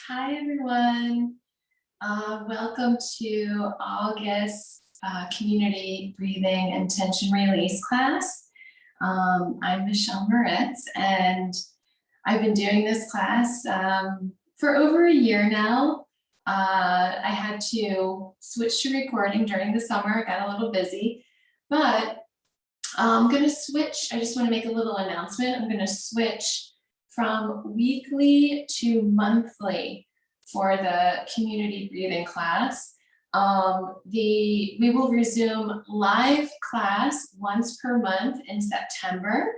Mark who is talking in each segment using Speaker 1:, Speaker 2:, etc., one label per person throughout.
Speaker 1: Hi, everyone. Welcome to August Community Breathing and Tension Release class. I'm Michele Moritz, and I've been doing this class for over a year now. I had to switch to recording during the summer. I got a little busy, but I'm going to switch. I just want to make a little announcement. I'm going to switch from weekly to monthly for the community breathing class. We will resume live class once per month in September.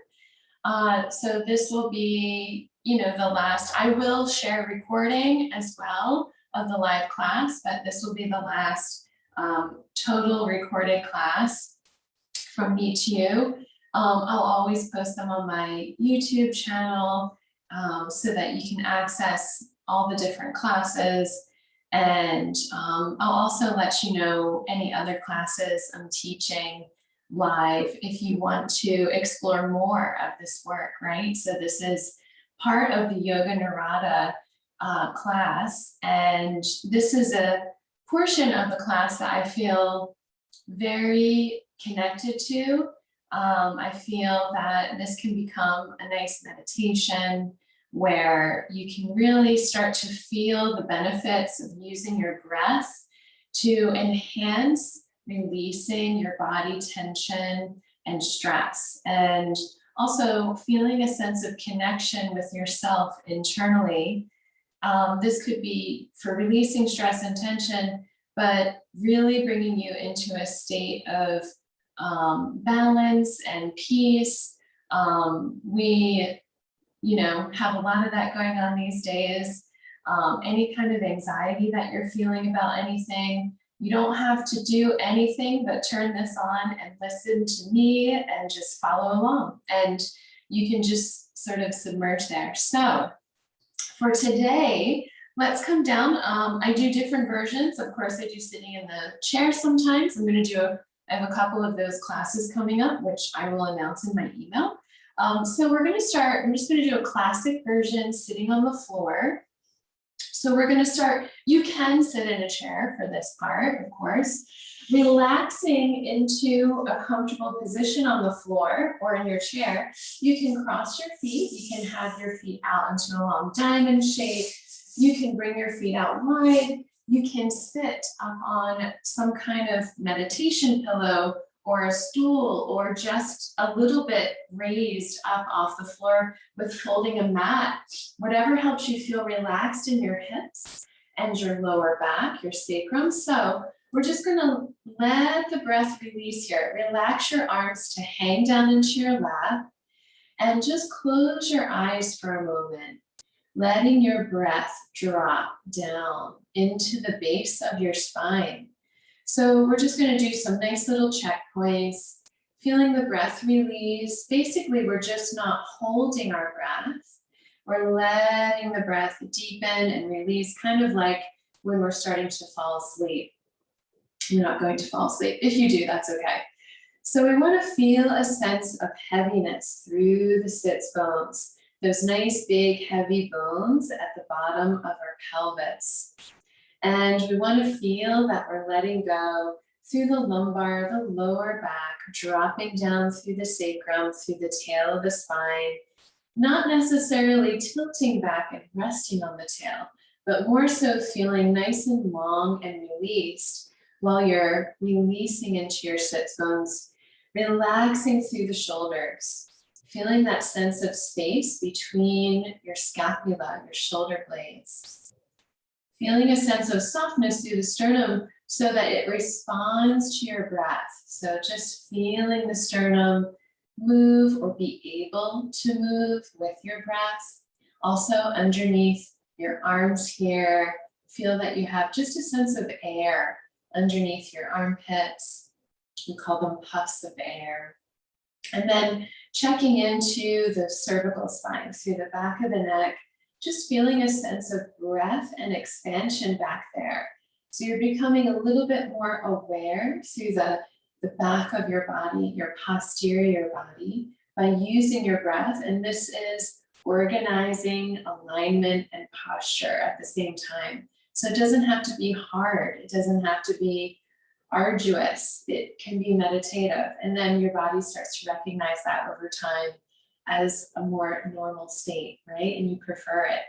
Speaker 1: So this will be, the last. I will share a recording as well of the live class, but this will be the last total recorded class from me to you. I'll always post them on my YouTube channel so that you can access all the different classes. And I'll also let you know any other classes I'm teaching live if you want to explore more of this work, right? So this is part of the Yoga Narada class. And this is a portion of the class that I feel very connected to. I feel that this can become a nice meditation where you can really start to feel the benefits of using your breath to enhance releasing your body tension and stress, and also feeling a sense of connection with yourself internally. This could be for releasing stress and tension, but really bringing you into a state of balance and peace. We, have a lot of that going on these days. Any kind of anxiety that you're feeling about anything, you don't have to do anything but turn this on and listen to me and just follow along. And you can just sort of submerge there. So for today, let's come down. I do different versions. Of course, I do sitting in the chair sometimes. I have a couple of those classes coming up, which I will announce in my email. So we're going to start, I'm just going to do a classic version sitting on the floor. So we're going to start, you can sit in a chair for this part, of course, relaxing into a comfortable position on the floor or in your chair. You can cross your feet. You can have your feet out into a long diamond shape. You can bring your feet out wide. You can sit up on some kind of meditation pillow or a stool, or just a little bit raised up off the floor with folding a mat, whatever helps you feel relaxed in your hips and your lower back, your sacrum. So we're just gonna let the breath release here. Relax your arms to hang down into your lap and just close your eyes for a moment, letting your breath drop down into the base of your spine. So we're just going to do some nice little checkpoints, feeling the breath release. Basically, we're just not holding our breath. We're letting the breath deepen and release, kind of like when we're starting to fall asleep. You're not going to fall asleep. If you do, that's okay. So we want to feel a sense of heaviness through the sits bones, those nice, big, heavy bones at the bottom of our pelvis. And we want to feel that we're letting go through the lumbar, the lower back, dropping down through the sacrum, through the tail of the spine, not necessarily tilting back and resting on the tail, but more so feeling nice and long and released while you're releasing into your sits bones, relaxing through the shoulders, feeling that sense of space between your scapula, your shoulder blades. Feeling a sense of softness through the sternum so that it responds to your breath. So just feeling the sternum move or be able to move with your breath. Also underneath your arms here, feel that you have just a sense of air underneath your armpits. We call them puffs of air. And then checking into the cervical spine through the back of the neck, just feeling a sense of breath and expansion back there. So you're becoming a little bit more aware through the back of your body, your posterior body, by using your breath. And this is organizing, alignment, and posture at the same time. So it doesn't have to be hard. It doesn't have to be arduous. It can be meditative. And then your body starts to recognize that over time as a more normal state, right? And you prefer it.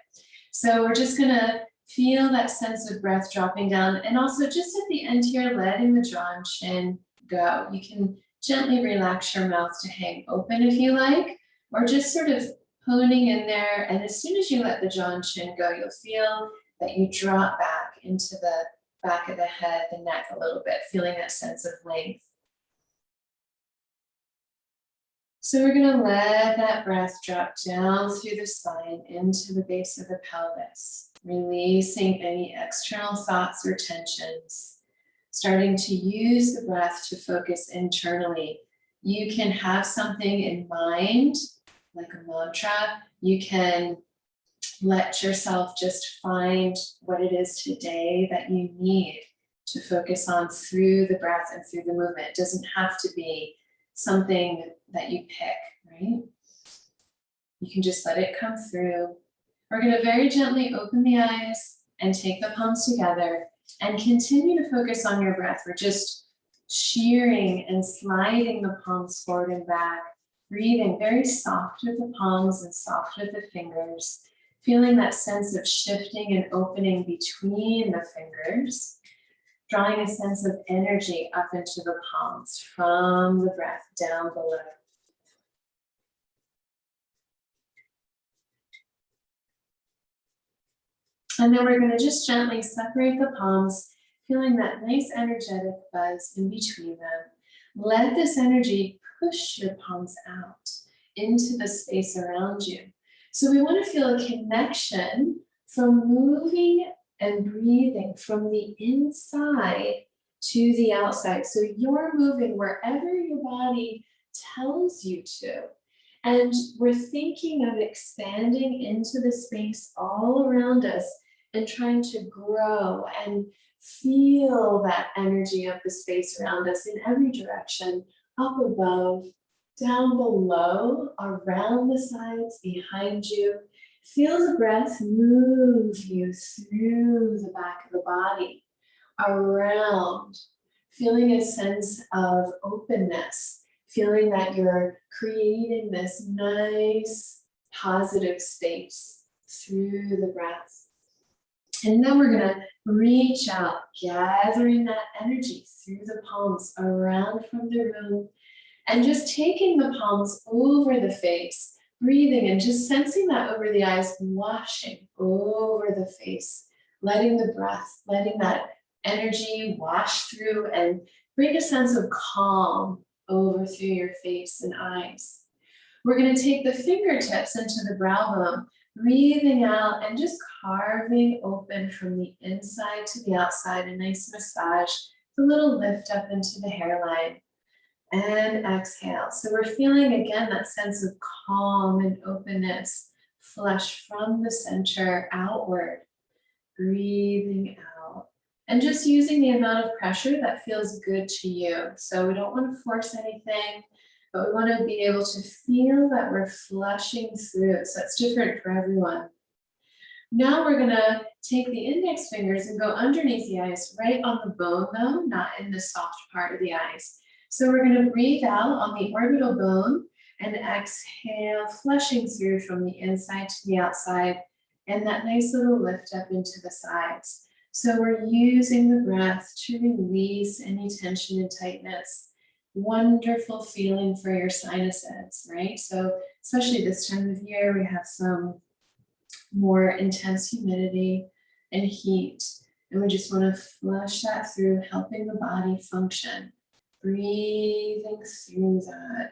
Speaker 1: So we're just gonna feel that sense of breath dropping down, and also just at the end here, letting the jaw and chin go. You can gently relax your mouth to hang open if you like, or just sort of honing in there. And as soon as you let the jaw and chin go, you'll feel that you drop back into the back of the head, the neck a little bit, feeling that sense of length. So we're gonna let that breath drop down through the spine into the base of the pelvis, releasing any external thoughts or tensions, starting to use the breath to focus internally. You can have something in mind, like a mantra. You can let yourself just find what it is today that you need to focus on through the breath and through the movement. It doesn't have to be something that you pick, right? You can just let it come through. We're going to very gently open the eyes and take the palms together and continue to focus on your breath. We're just shearing and sliding the palms forward and back, breathing very soft with the palms and soft with the fingers, feeling that sense of shifting and opening between the fingers, drawing a sense of energy up into the palms from the breath down below. And then we're going to just gently separate the palms, feeling that nice energetic buzz in between them. Let this energy push your palms out into the space around you. So we want to feel a connection from moving and breathing from the inside to the outside. So you're moving wherever your body tells you to. And we're thinking of expanding into the space all around us and trying to grow and feel that energy of the space around us in every direction, up above, down below, around the sides, behind you. Feel the breath move you through the back of the body, around, feeling a sense of openness, feeling that you're creating this nice, positive space through the breath. And then we're gonna reach out, gathering that energy through the palms around from the room, and just taking the palms over the face, breathing and just sensing that over the eyes, washing over the face, letting the breath, letting that energy wash through and bring a sense of calm over through your face and eyes. We're going to take the fingertips into the brow bone, breathing out and just carving open from the inside to the outside, a nice massage, a little lift up into the hairline. And exhale. So we're feeling again that sense of calm and openness, flush from the center outward, breathing out. And just using the amount of pressure that feels good to you. So we don't want to force anything, but we want to be able to feel that we're flushing through it. So it's different for everyone. Now we're going to take the index fingers and go underneath the eyes, right on the bone though, not in the soft part of the eyes. So we're going to breathe out on the orbital bone and exhale, flushing through from the inside to the outside, and that nice little lift up into the sides. So we're using the breath to release any tension and tightness. Wonderful feeling for your sinuses, right? So especially this time of year, we have some more intense humidity and heat, and we just want to flush that through, helping the body function. Breathing through that.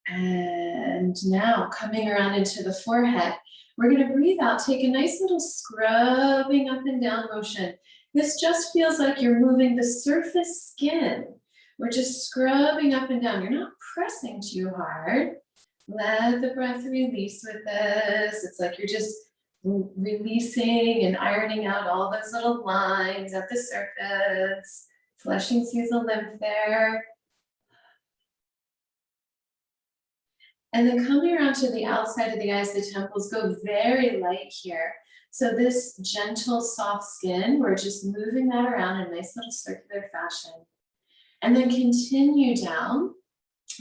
Speaker 1: And now coming around into the forehead, we're going to breathe out, take a nice little scrubbing up and down motion. This just feels like you're moving the surface skin. We're just scrubbing up and down. You're not pressing too hard. Let the breath release with this. It's like you're just releasing and ironing out all those little lines at the surface. Flushing through the lymph there. And then coming around to the outside of the eyes, the temples, go very light here. So this gentle, soft skin, we're just moving that around in a nice little circular fashion. And then continue down,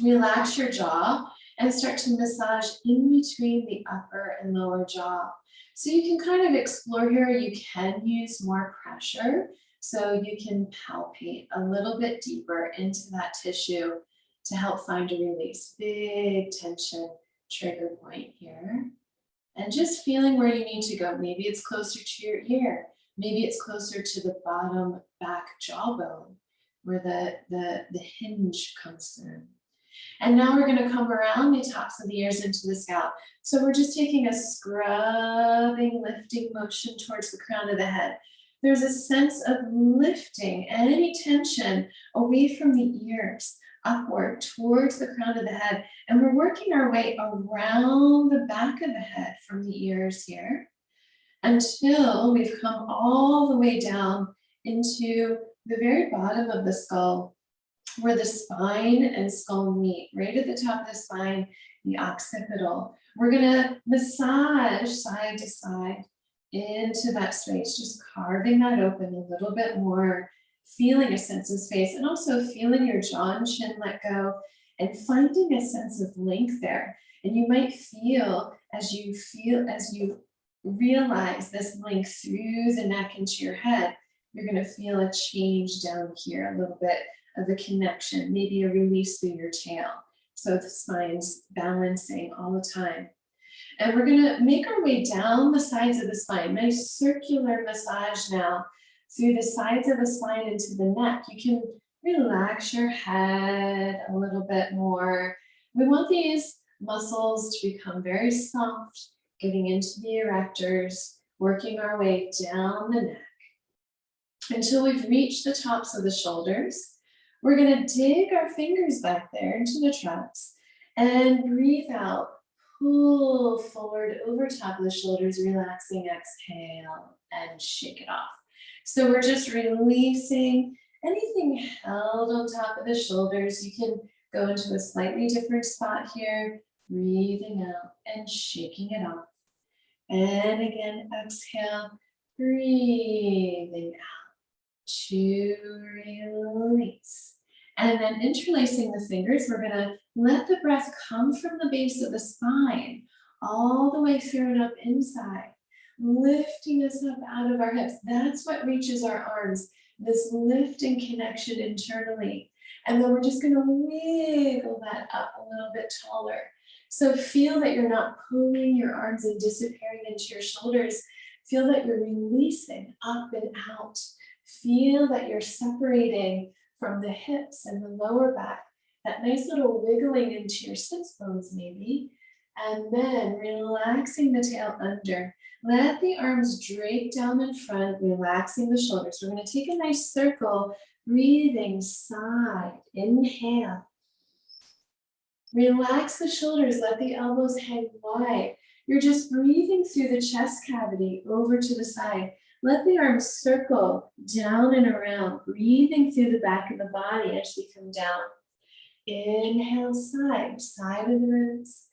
Speaker 1: relax your jaw, and start to massage in between the upper and lower jaw. So you can kind of explore here, you can use more pressure, so you can palpate a little bit deeper into that tissue to help find a release. Big tension trigger point here. And just feeling where you need to go. Maybe it's closer to your ear. Maybe it's closer to the bottom back jawbone where the hinge comes through. And now we're going to come around the tops of the ears into the scalp. So we're just taking a scrubbing, lifting motion towards the crown of the head. There's a sense of lifting any tension away from the ears, upward towards the crown of the head. And we're working our way around the back of the head from the ears here until we've come all the way down into the very bottom of the skull, where the spine and skull meet, right at the top of the spine, the occipital. We're gonna massage side to side into that space, just carving that open a little bit more, feeling a sense of space, and also feeling your jaw and chin let go, and finding a sense of length there. And you might feel as you realize this length through the neck into your head, you're gonna feel a change down here, a little bit of a connection, maybe a release through your tail. So the spine's balancing all the time. And we're gonna make our way down the sides of the spine. Nice circular massage now through the sides of the spine into the neck. You can relax your head a little bit more. We want these muscles to become very soft, getting into the erectors, working our way down the neck until we've reached the tops of the shoulders. We're going to dig our fingers back there into the trucks and breathe out. Pull forward over top of the shoulders, relaxing, exhale, and shake it off. So we're just releasing anything held on top of the shoulders. You can go into a slightly different spot here, breathing out and shaking it off. And again, exhale, breathing out to release. And then interlacing the fingers, we're gonna let the breath come from the base of the spine, all the way through and up inside, lifting us up out of our hips. That's what reaches our arms, this lifting connection internally. And then we're just gonna wiggle that up a little bit taller. So feel that you're not pulling your arms and disappearing into your shoulders. Feel that you're releasing up and out. Feel that you're separating from the hips and the lower back, that nice little wiggling into your sits bones maybe, and then relaxing the tail under. Let the arms drape down in front, relaxing the shoulders. We're going to take a nice circle, breathing side, inhale. Relax the shoulders, let the elbows hang wide. You're just breathing through the chest cavity over to the side. Let the arms circle down and around, breathing through the back of the body as we come down. Inhale, side, side of the ribs,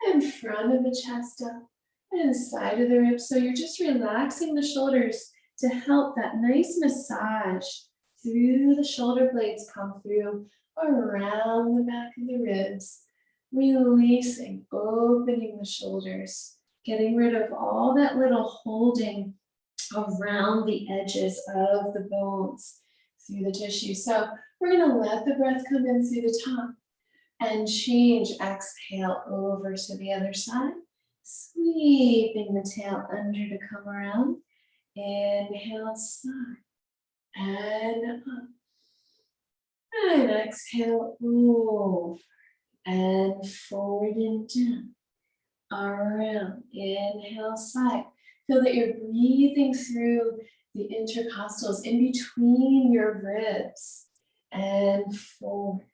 Speaker 1: and front of the chest up, and side of the ribs. So you're just relaxing the shoulders to help that nice massage through the shoulder blades come through around the back of the ribs, releasing, opening the shoulders, getting rid of all that little holding around the edges of the bones through the tissue. So we're going to let the breath come in through the top and change. Exhale over to the other side, sweeping the tail under to come around. Inhale, side and up. And exhale over and forward and down, around. Inhale, side. Feel that you're breathing through the intercostals in between your ribs and forward,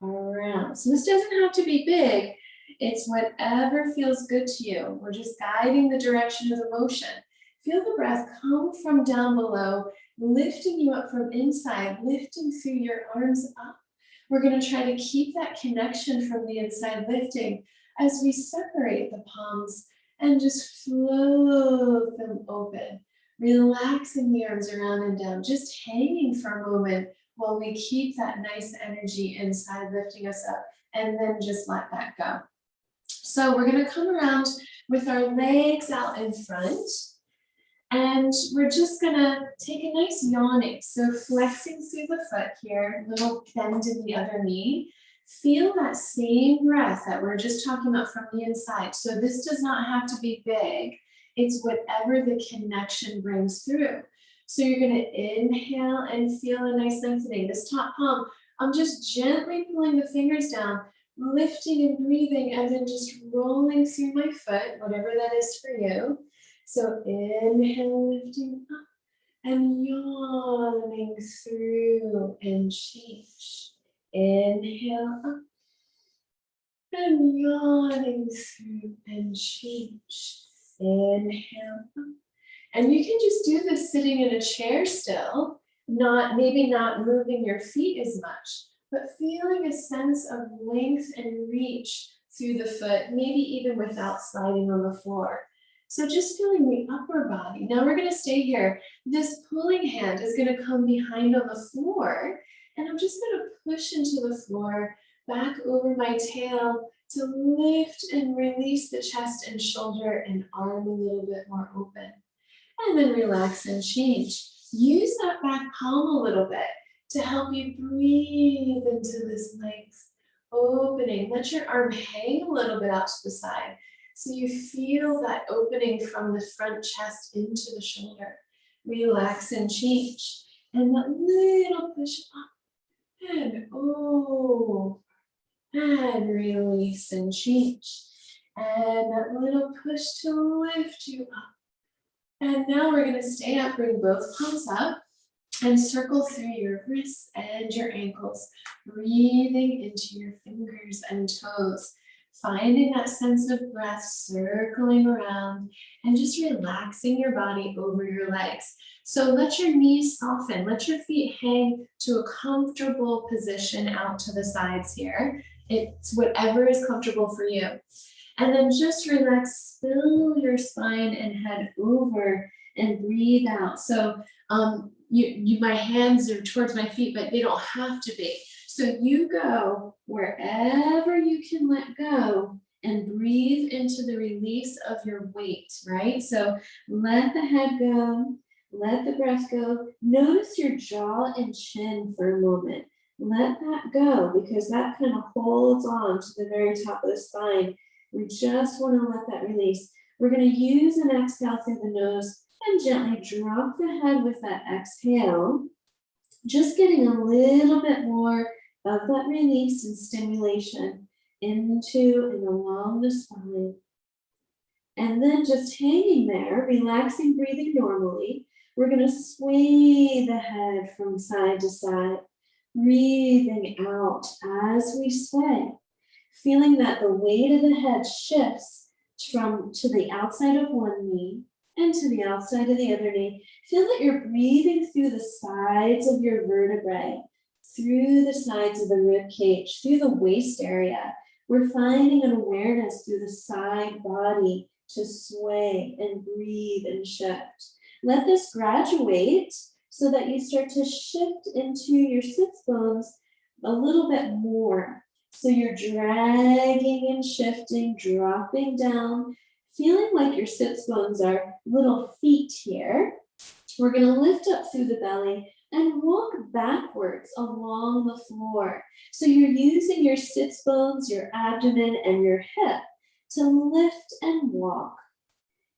Speaker 1: around. So this doesn't have to be big. It's whatever feels good to you. We're just guiding the direction of the motion. Feel the breath come from down below, lifting you up from inside, lifting through your arms up. We're going to try to keep that connection from the inside lifting as we separate the palms and just float them open, relaxing the arms around and down, just hanging for a moment while we keep that nice energy inside, lifting us up, and then just let that go. So we're gonna come around with our legs out in front, and we're just gonna take a nice yawning. So flexing through the foot here, little bend in the other knee. Feel that same breath that we're just talking about from the inside. So this does not have to be big. It's whatever the connection brings through. So you're gonna inhale and feel a nice lengthening. This top palm, I'm just gently pulling the fingers down, lifting and breathing, and then just rolling through my foot, whatever that is for you. So inhale, lifting up and yawning through and change. Inhale up and yawning through and change. Inhale up. And you can just do this sitting in a chair still, maybe not moving your feet as much, but feeling a sense of length and reach through the foot, maybe even without sliding on the floor. So just feeling the upper body. Now we're gonna stay here. This pulling hand is gonna come behind on the floor, and I'm just gonna push into the floor, back over my tail to lift and release the chest and shoulder and arm a little bit more open. And then relax and change. Use that back palm a little bit to help you breathe into this length, opening. Let your arm hang a little bit out to the side so you feel that opening from the front chest into the shoulder. Relax and change. And that little push up and over and release and change. And that little push to lift you up. And now we're gonna stay up, bring both palms up and circle through your wrists and your ankles, breathing into your fingers and toes, finding that sense of breath circling around and just relaxing your body over your legs. So let your knees soften, let your feet hang to a comfortable position out to the sides here. It's whatever is comfortable for you. And then just relax, spill your spine and head over and breathe out. So my hands are towards my feet, but they don't have to be. So you go wherever you can let go and breathe into the release of your weight, right? So let the head go, let the breath go. Notice your jaw and chin for a moment. Let that go because that kind of holds on to the very top of the spine. We just want to let that release. We're going to use an exhale through the nose and gently drop the head with that exhale. Just getting a little bit more of that release and stimulation into and along the spine. And then just hanging there, relaxing, breathing normally. We're going to sway the head from side to side, breathing out as we sway. Feeling that the weight of the head shifts to the outside of one knee and to the outside of the other knee. Feel that you're breathing through the sides of your vertebrae, through the sides of the rib cage, through the waist area. We're finding an awareness through the side body to sway and breathe and shift. Let this graduate so that you start to shift into your sits bones a little bit more. So you're dragging and shifting, dropping down, feeling like your sits bones are little feet here. We're going to lift up through the belly and walk backwards along the floor. So you're using your sits bones, your abdomen, and your hip to lift and walk.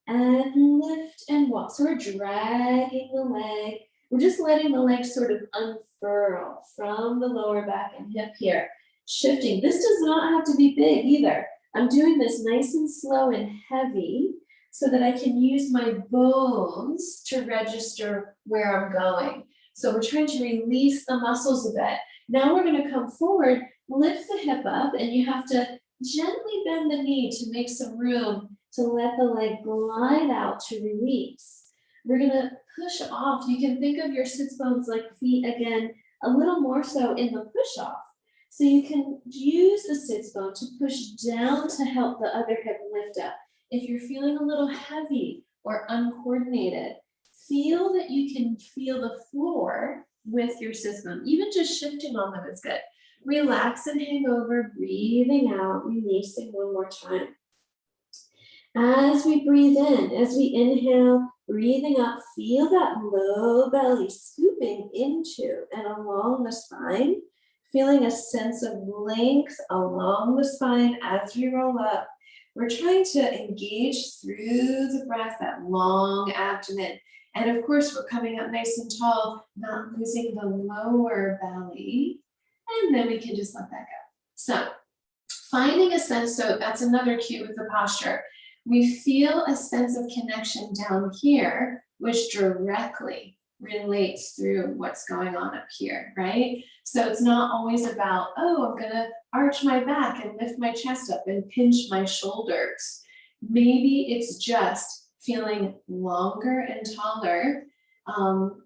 Speaker 1: And lift and walk. So we're dragging the leg. We're just letting the leg sort of unfurl from the lower back and hip here. Shifting. This does not have to be big either. I'm doing this nice and slow and heavy so that I can use my bones to register where I'm going. So we're trying to release the muscles a bit. Now we're going to come forward, lift the hip up, and you have to gently bend the knee to make some room to let the leg glide out to release. We're going to push off. You can think of your sits bones like feet again, a little more so in the push off.
Speaker 2: So you can use the sits bone to push down to help the other hip lift up. If you're feeling a little heavy or uncoordinated, feel that you can feel the floor with your sits bone. Even just shifting on them is good. Relax and hang over, breathing out, releasing one more time. As we breathe in, as we inhale, breathing up, feel that low belly scooping into and along the spine, feeling a sense of length along the spine as we roll up. We're trying to engage through the breath, that long abdomen. And of course, we're coming up nice and tall, not losing the lower belly. And then we can just let that go. So finding a sense, so that's another cue with the posture. We feel a sense of connection down here, which directly relates through what's going on up here, right? So it's not always about, oh, I'm gonna arch my back and lift my chest up and pinch my shoulders. Maybe it's just feeling longer and taller.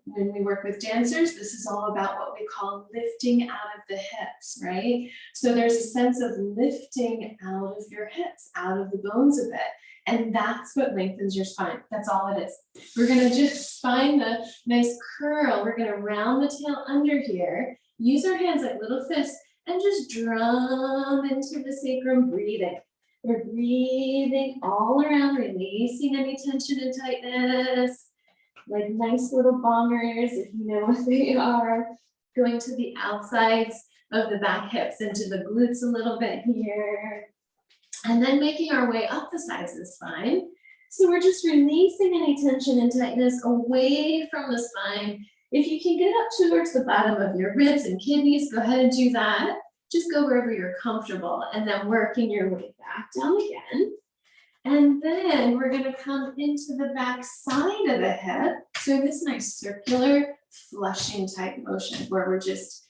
Speaker 2: When we work with dancers, this is all about what we call lifting out of the hips, right? So there's a sense of lifting out of your hips, out of the bones a bit. And that's what lengthens your spine. That's all it is. We're gonna just find a nice curl. We're gonna round the tail under here, use our hands like little fists, and just drum into the sacrum, breathing. We're breathing all around, releasing any tension and tightness. Like nice little bongers, if you know what they are, going to the outsides of the back hips, into the glutes a little bit here, and then making our way up the sides of the spine. So we're just releasing any tension and tightness away from the spine. If you can get up towards the bottom of your ribs and kidneys, go ahead and do that. Just go wherever you're comfortable, and then working your way back down again. And then we're gonna come into the back side of the hip. So this nice circular flushing type motion where we're just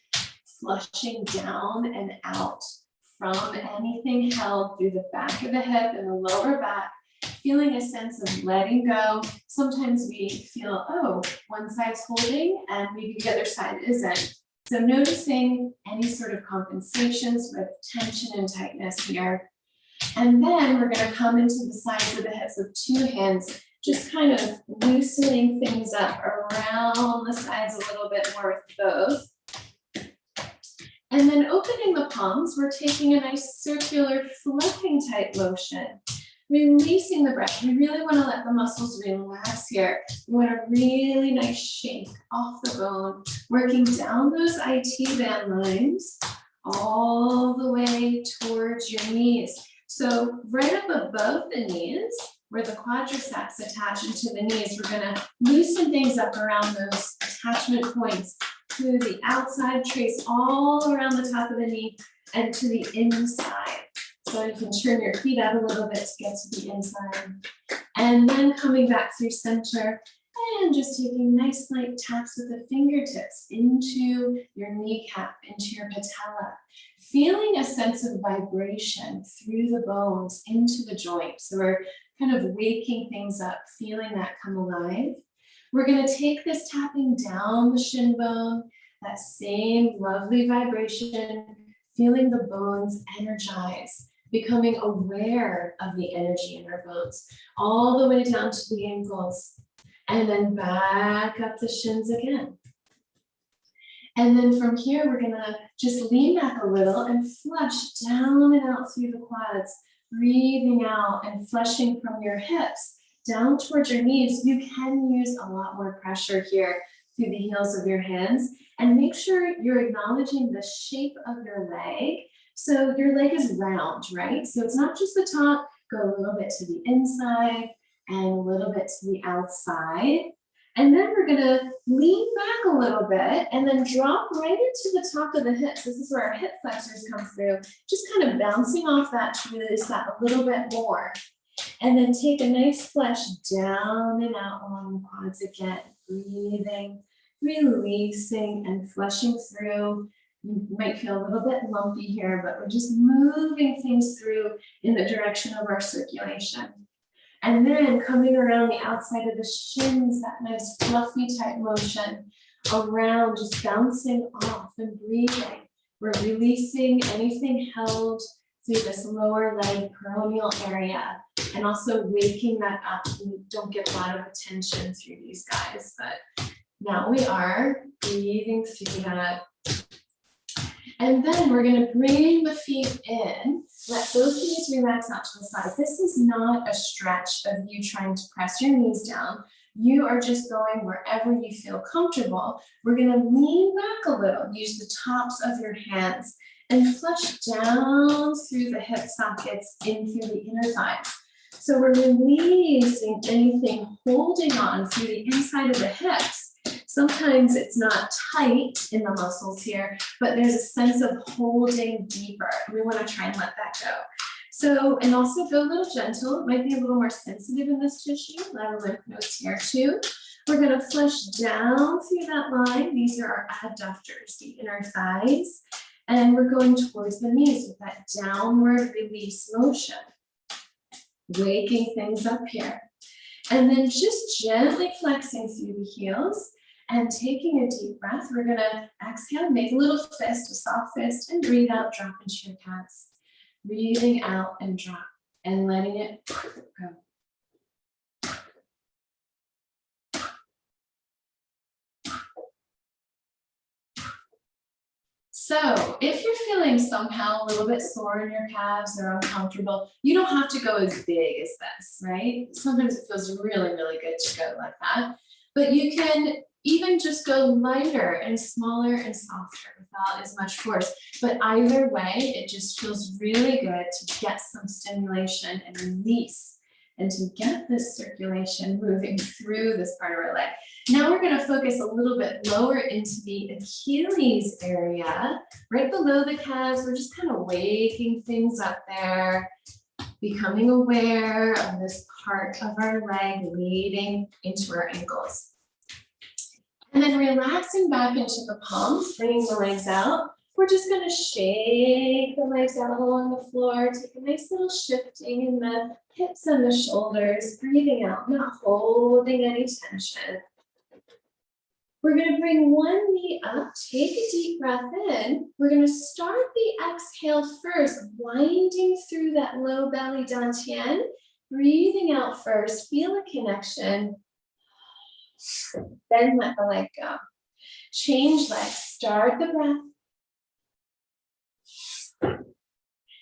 Speaker 2: flushing down and out from anything held through the back of the hip and the lower back, feeling a sense of letting go. Sometimes we feel, oh, one side's holding and maybe the other side isn't. So noticing any sort of compensations with tension and tightness here. And then we're going to come into the sides of the hips with two hands, just kind of loosening things up around the sides a little bit more with both. And then opening the palms, we're taking a nice circular fluffing type motion, releasing the breath. We really want to let the muscles relax here. We want a really nice shake off the bone, working down those IT band lines all the way towards your knees. So right up above the knees, where the quadriceps attach into the knees, we're gonna loosen things up around those attachment points to the outside, trace all around the top of the knee and to the inside. So you can turn your feet out a little bit to get to the inside. And then coming back through center and just taking nice light taps with the fingertips into your kneecap, into your patella. Feeling a sense of vibration through the bones into the joint. So we're kind of waking things up, feeling that come alive. We're going to take this tapping down the shin bone, that same lovely vibration, feeling the bones energize, becoming aware of the energy in our bones, all the way down to the ankles, and then back up the shins again. And then from here, we're gonna just lean back a little and flush down and out through the quads, breathing out and flushing from your hips down towards your knees. You can use a lot more pressure here through the heels of your hands, and make sure you're acknowledging the shape of your leg. So your leg is round, right? So it's not just the top, go a little bit to the inside and a little bit to the outside. And then we're gonna lean back a little bit and then drop right into the top of the hips. This is where our hip flexors come through, just kind of bouncing off that to release that a little bit more. And then take a nice flush down and out along the quads again, breathing, releasing and flushing through. You might feel a little bit lumpy here, but we're just moving things through in the direction of our circulation. And then coming around the outside of the shins, that nice fluffy type motion around, just bouncing off and breathing.
Speaker 1: We're releasing anything held through this lower leg peroneal area, and also waking that up. We don't get a lot of attention through these guys, but now we are breathing through that. And then we're going to bring the feet in, let those knees relax out to the side. This is not a stretch of you trying to press your knees down. You are just going wherever you feel comfortable. We're going to lean back a little, use the tops of your hands, and flush down through the hip sockets in through the inner thighs. So we're releasing anything holding on through the inside of the hips. Sometimes it's not tight in the muscles here, but there's a sense of holding deeper. We want to try and let that go. So, and also go a little gentle. It might be a little more sensitive in this tissue. A lot of lymph nodes here too. We're going to flush down through that line. These are our adductors, the inner thighs. And we're going towards the knees with that downward release motion. Waking things up here. And then just gently flexing through the heels and taking a deep breath. We're going to exhale, make a little fist, a soft fist, and breathe out, drop into your calves. Breathing out and drop and letting it go. So if you're feeling somehow a little bit sore in your calves or uncomfortable, you don't have to go as big as this, right? Sometimes it feels really, really good to go like that. But you can even just go lighter and smaller and softer without as much force. But either way, it just feels really good to get some stimulation and release and to get this circulation moving through this part of our leg. Now we're going to focus a little bit lower into the Achilles area, right below the calves. We're just kind of waking things up there, becoming aware of this part of our leg leading into our ankles. And then relaxing back into the palms, bringing the legs out. We're just going to shake the legs out along the floor, take a nice little shifting in the hips and the shoulders, breathing out, not holding any tension. We're going to bring one knee up, take a deep breath in. We're going to start the exhale first, winding through that low belly dantian, breathing out first, feel a connection, then let the leg go. Change legs, start the breath.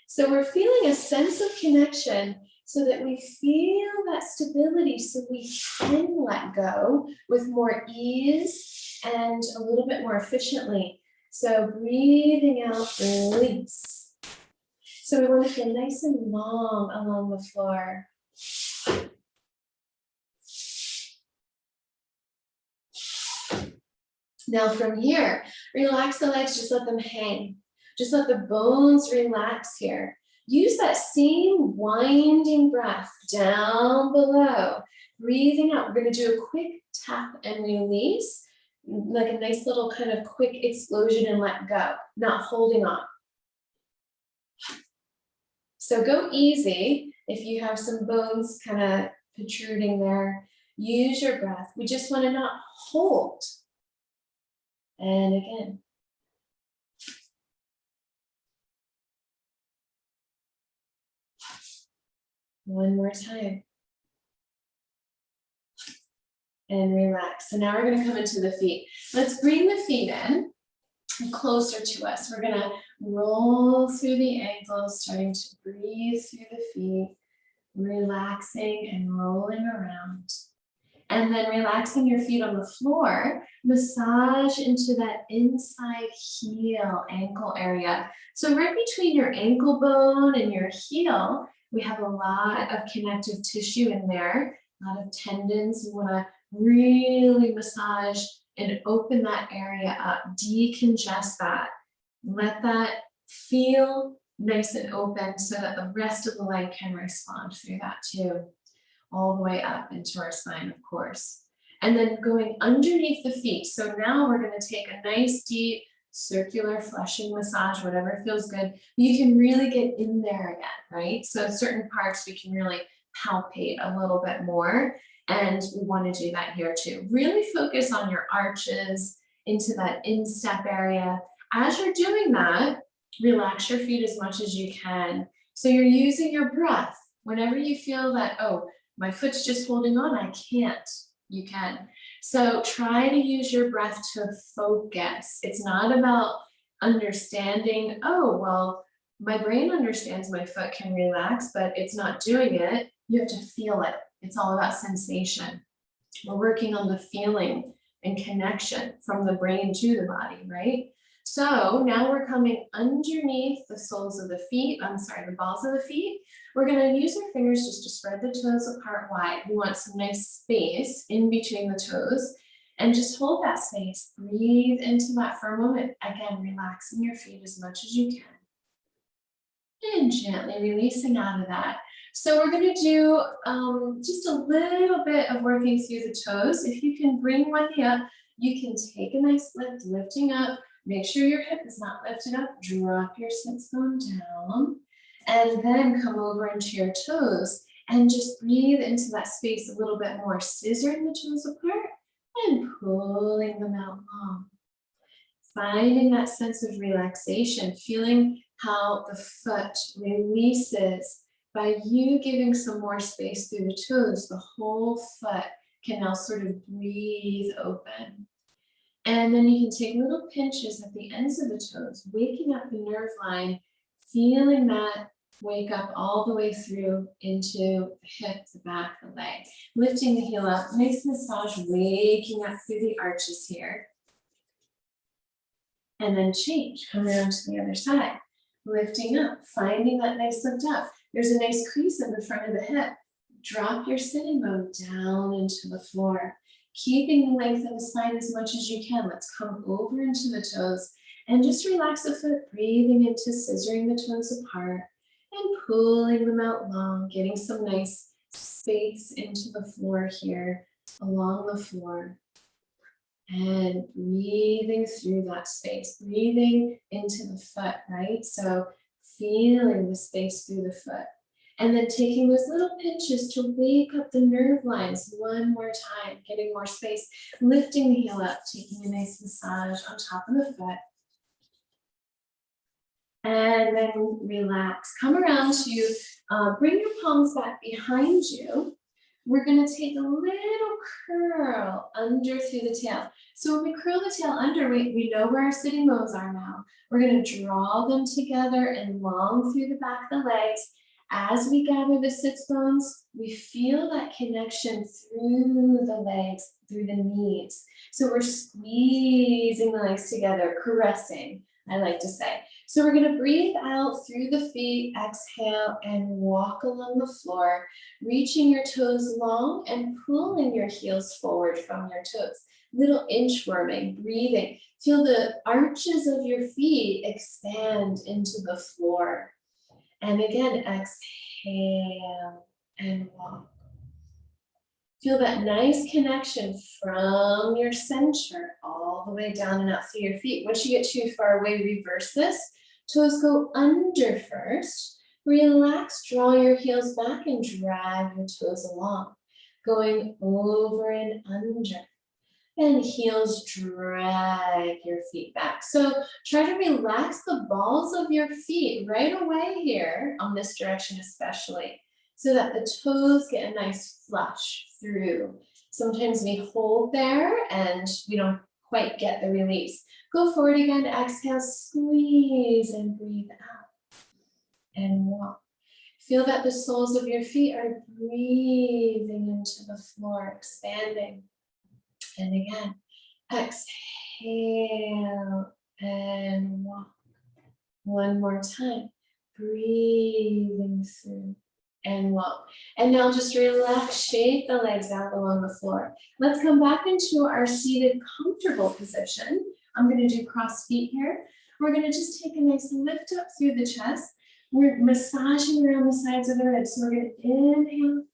Speaker 1: So we're feeling a sense of connection so that we feel that stability so we can let go with more ease and a little bit more efficiently. So breathing out, release. So we want to feel nice and long along the floor. Now from here, relax the legs, just let them hang. Just let the bones relax here. Use that same winding breath down below. Breathing out. We're going to do a quick tap and release, like a nice little kind of quick explosion and let go, not holding on. So go easy. If you have some bones kind of protruding there, use your breath. We just want to not hold. And again. One more time. And relax. So now we're going to come into the feet. Let's bring the feet in closer to us. We're going to roll through the ankles, starting to breathe through the feet, relaxing and rolling around. And then relaxing your feet on the floor, massage into that inside heel ankle area. So right between your ankle bone and your heel, we have a lot of connective tissue in there, a lot of tendons. You want to really massage and open that area up, decongest that. Let that feel nice and open so that the rest of the leg can respond through that too. All the way up into our spine, of course. And then going underneath the feet. So now we're going to take a nice deep circular flushing massage, whatever feels good. You can really get in there again, right? So certain parts we can really palpate a little bit more. And we want to do that here too. Really focus on your arches into that instep area. As you're doing that, relax your feet as much as you can. So you're using your breath. Whenever you feel that, oh, my foot's just holding on, I can't, you can. So try to use your breath to focus. It's not about understanding, oh, well, my brain understands my foot can relax, but it's not doing it. You have to feel it. It's all about sensation. We're working on the feeling and connection from the brain to the body, right? So now we're coming underneath the soles of the feet, the balls of the feet. We're gonna use our fingers just to spread the toes apart wide. We want some nice space in between the toes and just hold that space. Breathe into that for a moment. Again, relaxing your feet as much as you can. And gently releasing out of that. So we're going to do just a little bit of working through the toes. If you can bring one knee up, you can take a nice lift, lifting up. Make sure your hip is not lifted up. Drop your sits bone down. And then come over into your toes and just breathe into that space a little bit more. Scissoring the toes apart and pulling them out long. Finding that sense of relaxation, feeling how the foot releases by you giving some more space through the toes. The whole foot can now sort of breathe open. And then you can take little pinches at the ends of the toes, waking up the nerve line, feeling that wake up all the way through into the hip, the back, the leg. Lifting the heel up, nice massage, waking up through the arches here. And then change, come around to the other side. Lifting up, finding that nice lift up. There's a nice crease in the front of the hip. Drop your sitting bone down into the floor. Keeping the length of the spine as much as you can. Let's come over into the toes and just relax the foot, breathing into scissoring the toes apart and pulling them out long, getting some nice space into the floor here, along the floor. And breathing through that space, breathing into the foot, right? So feeling the space through the foot. And then taking those little pinches to wake up the nerve lines one more time, getting more space, lifting the heel up, taking a nice massage on top of the foot. And then relax. Come around to bring your palms back behind you. We're going to take a little curl under through the tail. So when we curl the tail under, we know where our sitting bones are now. We're going to draw them together and long through the back of the legs. As we gather the sits bones, we feel that connection through the legs, through the knees. So we're squeezing the legs together, caressing, I like to say. So we're going to breathe out through the feet, exhale, and walk along the floor, reaching your toes long and pulling your heels forward from your toes. Little inchworming, breathing. Feel the arches of your feet expand into the floor. And again, exhale and walk. Feel that nice connection from your center all the way down and out through your feet. Once you get too far away, reverse this. Toes go under first. Relax, draw your heels back and drag your toes along. Going over and under. And heels drag your feet back. So try to relax the balls of your feet right away here on this direction especially, so that the toes get a nice flush through. Sometimes we hold there and we don't quite get the release. Go forward again, exhale, squeeze and breathe out and walk. Feel that the soles of your feet are breathing into the floor, expanding. And again, exhale and walk. One more time, breathing through and walk. And now just relax, shake the legs out along the floor. Let's come back into our seated comfortable position. I'm going to do cross feet here. We're going to just take a nice lift up through the chest. We're massaging around the sides of the ribs. So we're going to inhale.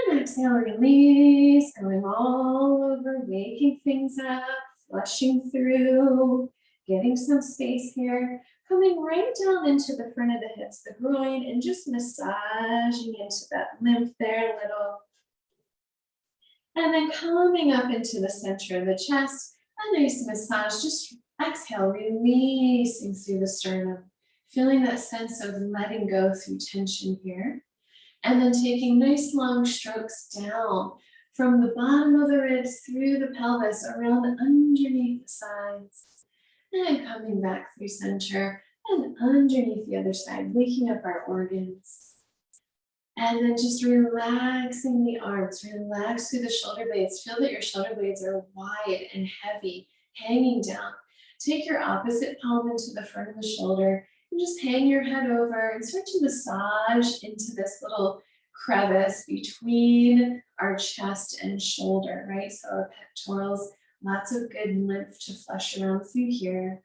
Speaker 1: And exhale, release, going all over, waking things up, flushing through, getting some space here, coming right down into the front of the hips, the groin, and just massaging into that lymph there a little. And then coming up into the center of the chest, a nice massage, just Exhale, releasing through the sternum, feeling that sense of letting go through tension here. And then taking nice long strokes down from the bottom of the ribs through the pelvis, around underneath the sides. And coming back through center and underneath the other side, waking up our organs. And then just relaxing the arms, relax through the shoulder blades. Feel that your shoulder blades are wide and heavy, hanging down. Take your opposite palm into the front of the shoulder and just hang your head over and start to massage into this little crevice between our chest and shoulder, right? So our pectorals, lots of good lymph to flush around through here.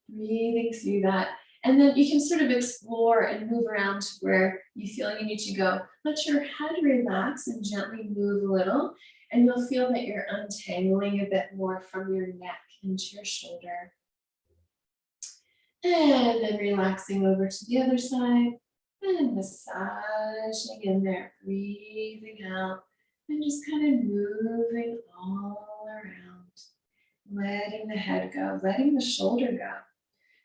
Speaker 1: Breathing through that. And then you can sort of explore and move around to where you feel you need to go. Let your head relax and gently move a little, and you'll feel that you're untangling a bit more from your neck into your shoulder. And then relaxing over to the other side and massaging in there, breathing out and just kind of moving all around, letting the head go, letting the shoulder go.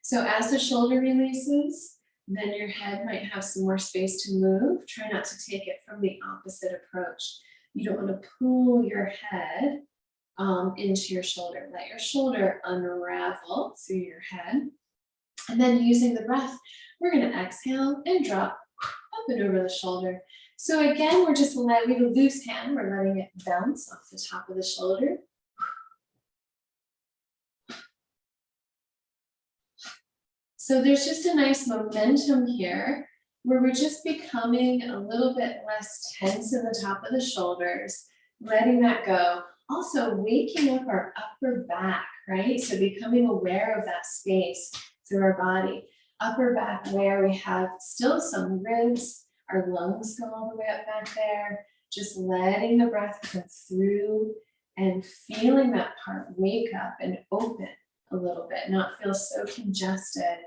Speaker 1: So as the shoulder releases, then your head might have some more space to move. Try not to take it from the opposite approach. You don't want to pull your head into your shoulder. Let your shoulder unravel through your head. And then using the breath, we're going to exhale and drop up and over the shoulder. So again, we have a loose hand. We're letting it bounce off the top of the shoulder. So there's just a nice momentum here where we're just becoming a little bit less tense in the top of the shoulders, letting that go. Also waking up our upper back, right? So becoming aware of that space through our body. Upper back where we have still some ribs, our lungs go all the way up back there, just letting the breath come through and feeling that part wake up and open a little bit, not feel so congested.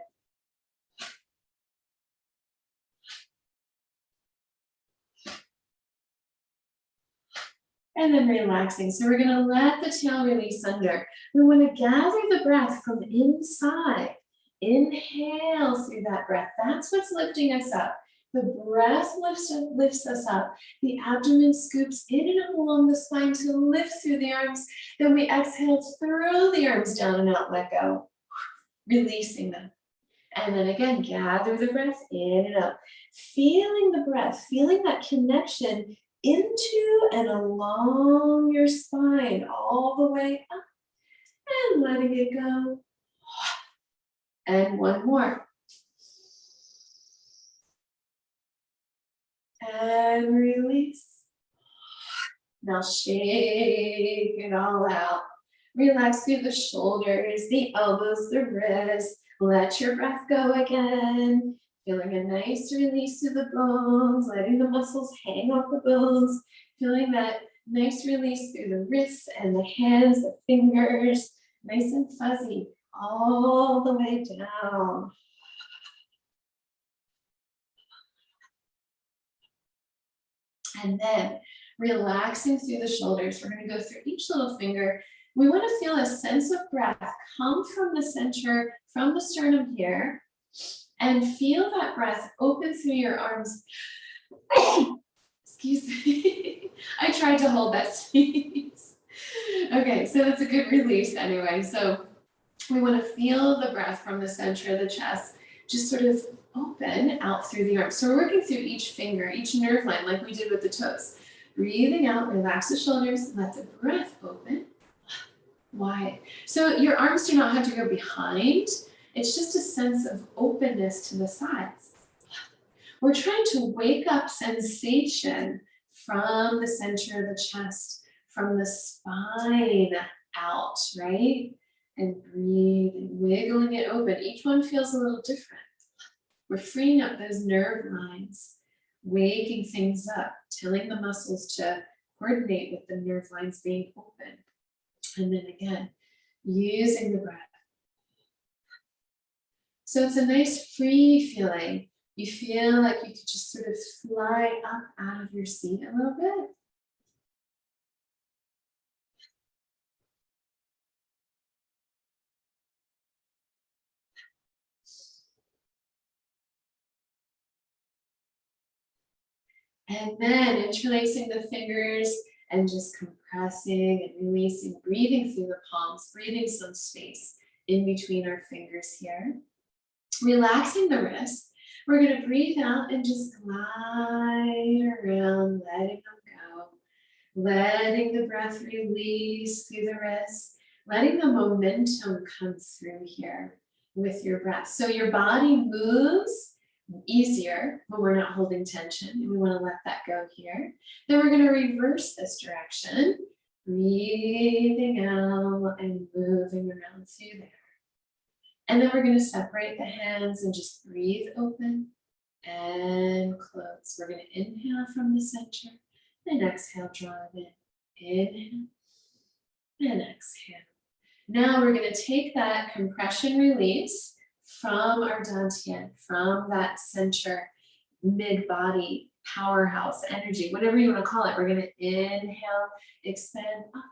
Speaker 1: And then relaxing. So we're gonna let the tail release under. We wanna gather the breath from inside. Inhale through that breath. That's what's lifting us up. The breath lifts us up. The abdomen scoops in and up along the spine to lift through the arms. Then we exhale, throw the arms down and out, let go. Releasing them. And then again, gather the breath in and up. Feeling the breath, feeling that connection into and along your spine, all the way up, and letting it go. And one more. And release. Now shake it all out. Relax through the shoulders, the elbows, the wrists. Let your breath go again. Feeling a nice release through the bones, letting the muscles hang off the bones. Feeling that nice release through the wrists and the hands, the fingers, nice and fuzzy, all the way down. And then relaxing through the shoulders. We're going to go through each little finger. We want to feel a sense of breath come from the center, from the sternum here, and feel that breath open through your arms. Excuse me. I tried to hold that sneeze. Okay, so that's a good release anyway. So we want to feel the breath from the center of the chest just sort of open out through the arms. So we're working through each finger, each nerve line, like we did with the toes. Breathing out, relax the shoulders, let the breath open. Wide. So your arms do not have to go behind. It's just a sense of openness to the sides. We're trying to wake up sensation from the center of the chest, from the spine out, right? And breathing, wiggling it open. Each one feels a little different. We're freeing up those nerve lines, waking things up, telling the muscles to coordinate with the nerve lines being open. And then again, using the breath. So it's a nice free feeling. You feel like you could just sort of fly up out of your seat a little bit. And then interlacing the fingers and just compressing and releasing, breathing through the palms, breathing some space in between our fingers here. Relaxing the wrists. We're going to breathe out and just glide around, letting them go. Letting the breath release through the wrists, letting the momentum come through here with your breath. So your body moves easier when we're not holding tension, and we want to let that go here. Then we're going to reverse this direction, breathing out and moving around through there. And then we're going to separate the hands and just breathe open and close. We're going to inhale from the center and exhale, draw it in. Inhale and exhale. Now we're going to take that compression release from our dantian, from that center mid-body powerhouse energy, whatever you want to call it. We're going to inhale, expand up.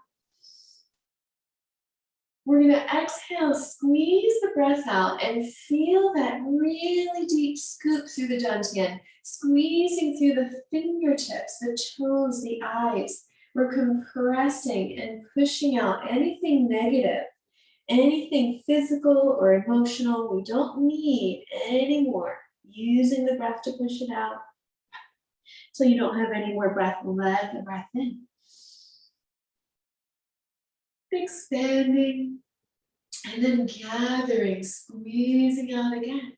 Speaker 1: We're going to exhale, squeeze the breath out and feel that really deep scoop through the dantian, squeezing through the fingertips, the toes, the eyes. We're compressing and pushing out anything negative, anything physical or emotional we don't need anymore. Using the breath to push it out so you don't have any more breath. Let the breath in. Expanding, and then gathering, squeezing out again.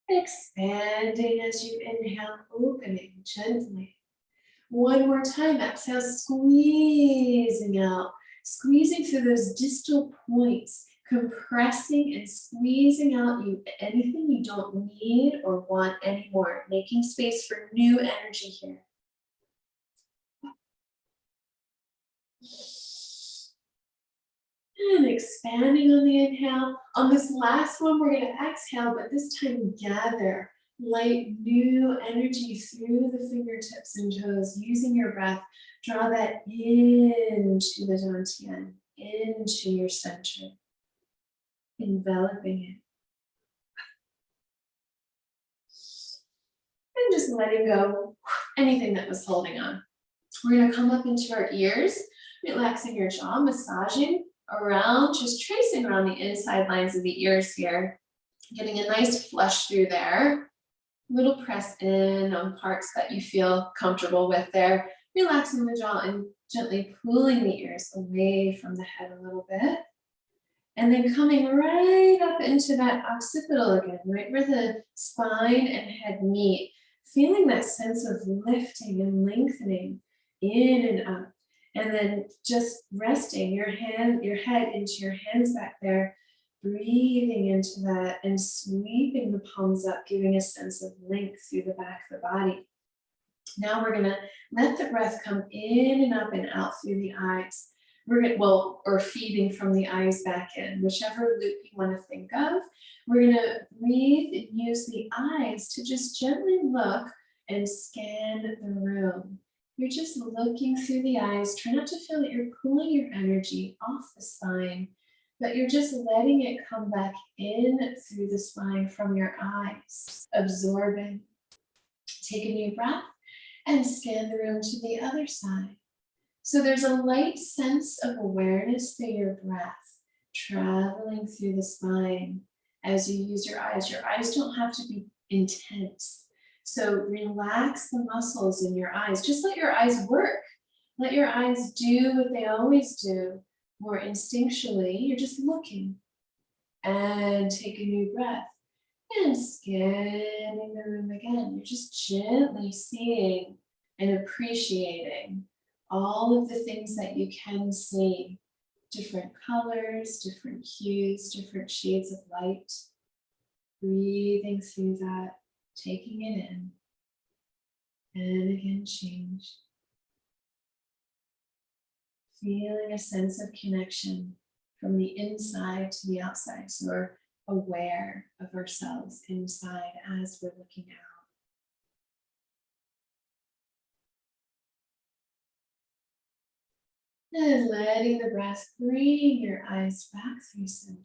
Speaker 1: Expanding as you inhale, opening gently. One more time, exhale, squeezing out, squeezing through those distal points, compressing and squeezing out anything you don't need or want anymore, making space for new energy here. And expanding on the inhale. On this last one, we're going to exhale, but this time gather light new energy through the fingertips and toes, using your breath. Draw that into the dantian, into your center, enveloping it. And just letting go anything that was holding on. We're going to come up into our ears, relaxing your jaw, massaging around, just tracing around the inside lines of the ears here, getting a nice flush through there. Little press in on parts that you feel comfortable with there, relaxing the jaw and gently pulling the ears away from the head a little bit. And then coming right up into that occipital again, right where the spine and head meet, feeling that sense of lifting and lengthening in and up. And then just resting your head into your hands back there, breathing into that and sweeping the palms up, giving a sense of length through the back of the body. Now we're going to let the breath come in and up and out through the eyes. Or feeding from the eyes back in, whichever loop you want to think of. We're going to breathe and use the eyes to just gently look and scan the room. You're just looking through the eyes. Try not to feel that you're pulling your energy off the spine, but you're just letting it come back in through the spine from your eyes, absorbing. Take a new breath and scan the room to the other side. So there's a light sense of awareness through your breath, traveling through the spine as you use your eyes. Your eyes don't have to be intense. So relax the muscles in your eyes. Just let your eyes work. Let your eyes do what they always do. More instinctually, you're just looking. And take a new breath. And scanning the room again. You're just gently seeing and appreciating all of the things that you can see. Different colors, different hues, different shades of light. Breathing through that, taking it in. And again, change. Feeling a sense of connection from the inside to the outside. So we're aware of ourselves inside as we're looking out. And letting the breath bring your eyes back through center.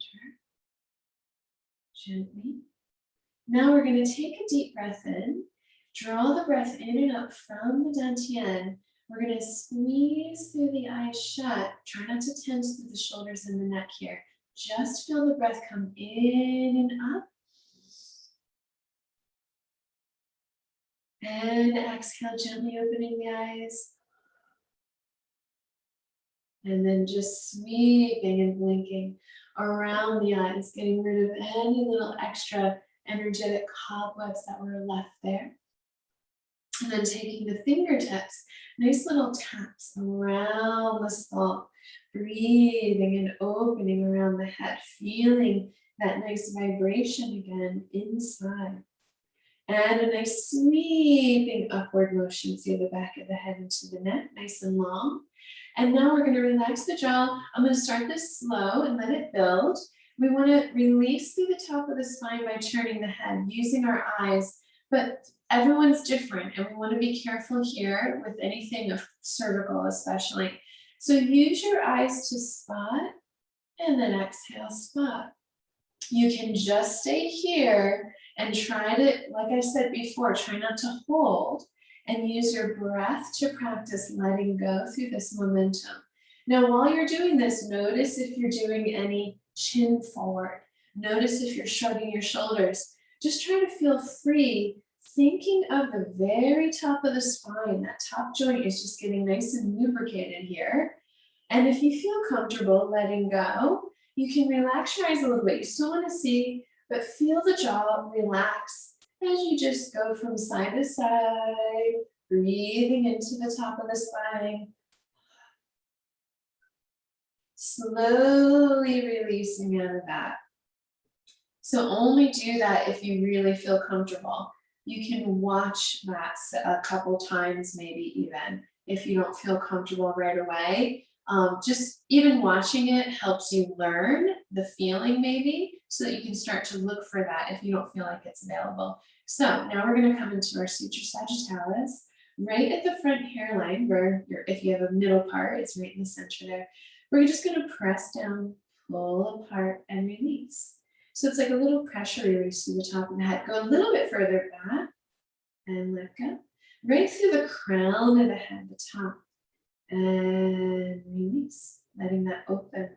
Speaker 1: Gently. Now we're going to take a deep breath in. Draw the breath in and up from the dantian. We're going to squeeze through the eyes shut. Try not to tense through the shoulders and the neck here. Just feel the breath come in and up. And exhale, gently opening the eyes. And then just sweeping and blinking around the eyes, getting rid of any little extra energetic cobwebs that were left there. And then taking the fingertips, nice little taps around the skull, breathing and opening around the head, feeling that nice vibration again inside. And a nice sweeping upward motion through the back of the head into the neck, nice and long. And now we're going to relax the jaw. I'm going to start this slow and let it build. We want to release through the top of the spine by turning the head, using our eyes, but everyone's different and we want to be careful here with anything of cervical especially. So use your eyes to spot and then exhale, spot. You can just stay here and try to, like I said before, try not to hold and use your breath to practice letting go through this momentum. Now, while you're doing this, notice if you're doing any chin forward. Notice if you're shrugging your shoulders. Just try to feel free, thinking of the very top of the spine. That top joint is just getting nice and lubricated here. And if you feel comfortable letting go, you can relax your eyes a little bit. You still want to see, but feel the jaw relax as you just go from side to side, breathing into the top of the spine. Slowly releasing out of that. So only do that if you really feel comfortable. You can watch that a couple times, maybe even if you don't feel comfortable right away. Just even watching it helps you learn the feeling maybe, so that you can start to look for that if you don't feel like it's available. So now we're going to come into our suture sagittalis, right at the front hairline where if you have a middle part, it's right in the center there. We're just going to press down, pull apart, and release. So it's like a little pressure release through the top of the head. Go a little bit further back and let go. Right through the crown of the head, the top. And release, letting that open.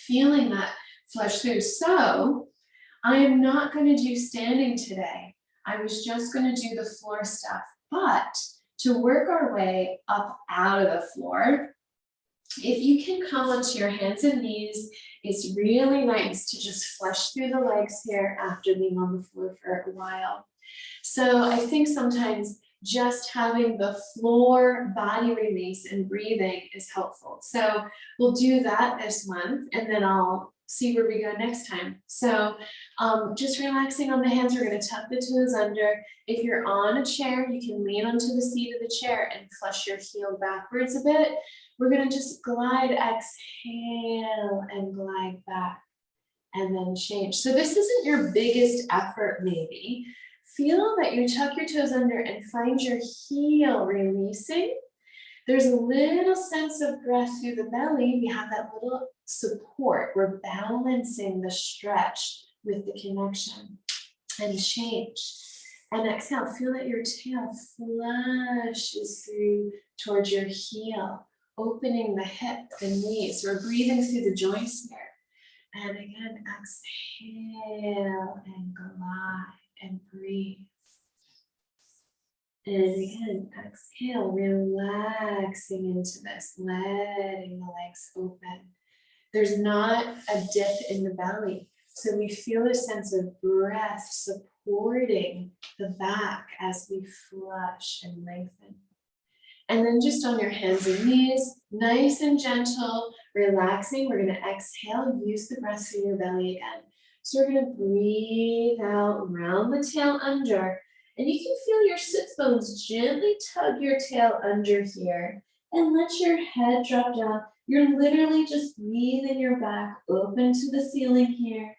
Speaker 1: Feeling that flush through. So I am not going to do standing today. I was just going to do the floor stuff. But to work our way up out of the floor, if you can come onto your hands and knees, it's really nice to just flush through the legs here after being on the floor for a while. So I think sometimes just having the floor body release and breathing is helpful. So we'll do that this month and then I'll see where we go next time. So just relaxing on the hands, we're going to tuck the toes under. If you're on a chair, you can lean onto the seat of the chair and flush your heel backwards a bit. We're going to just glide, exhale, and glide back, and then change. So this isn't your biggest effort, maybe. Feel that you tuck your toes under and find your heel releasing. There's a little sense of breath through the belly. We have that little support. We're balancing the stretch with the connection. And change. And exhale, feel that your tail flushes through towards your heel, opening the hip, the knees. We're breathing through the joints here. And again, exhale and glide and breathe. And again, exhale, relaxing into this, letting the legs open. There's not a dip in the belly. So we feel a sense of breath supporting the back as we flush and lengthen. And then just on your hands and knees, nice and gentle, relaxing. We're going to exhale, use the breath through your belly again. So we're going to breathe out, round the tail under. And you can feel your sits bones gently tug your tail under here and let your head drop down. You're literally just breathing your back open to the ceiling here.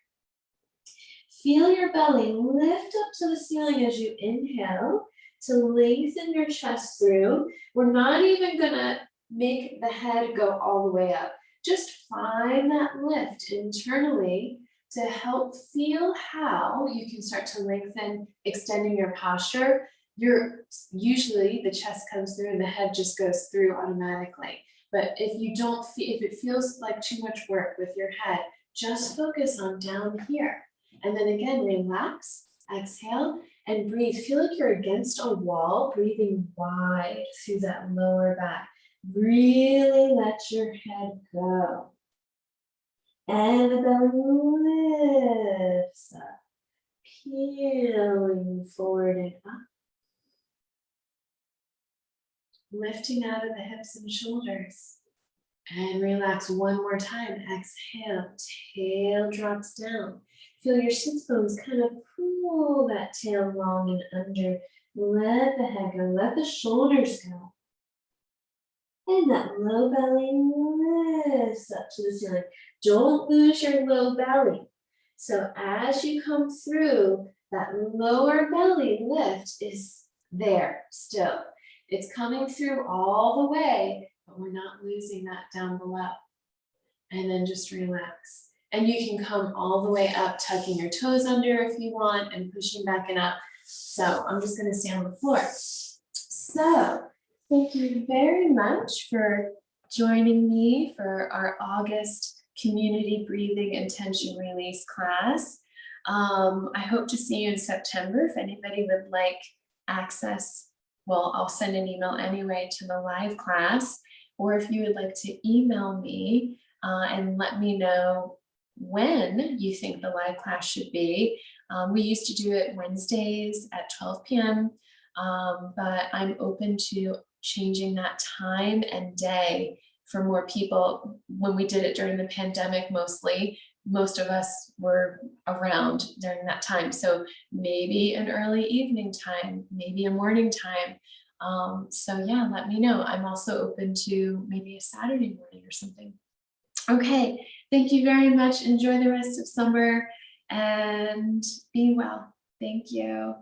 Speaker 1: Feel your belly lift up to the ceiling as you inhale to lengthen your chest through. We're not even gonna
Speaker 2: make the head go all the way up. Just find that lift internally to help feel how you can start to lengthen, extending your posture. Usually the chest comes through and the head just goes through automatically. But if you don't feel, if it feels like too much work with your head, just focus on down here. And then again, relax, exhale, and breathe. Feel like you're against a wall, breathing wide through that lower back. Really let your head go. And the belly lifts up, peeling forward and up. Lifting out of the hips and shoulders. And relax one more time. Exhale, tail drops down. Feel your sits bones kind of pull that tail long and under. Let the head go, let the shoulders go. And that low belly lifts up to the ceiling. Don't lose your low belly. So as you come through, that lower belly lift is there still. It's coming through all the way, but we're not losing that down below. And then just relax. And you can come all the way up, tucking your toes under if you want, and pushing back and up. So I'm just going to stay on the floor. So thank you very much for joining me for our August community breathing and tension release class. I hope to see you in September. If anybody would like access, well, I'll send an email anyway to the live class, or if you would like to email me and let me know when you think the live class should be. We used to do it Wednesdays at 12 p.m., but I'm open to changing that time and day for more people. When we did it during the pandemic, most of us were around during that time. So maybe an early evening time, maybe a morning time. So yeah, let me know. I'm also open to maybe a Saturday morning or something. Okay, thank you very much. Enjoy the rest of summer and be well. Thank you.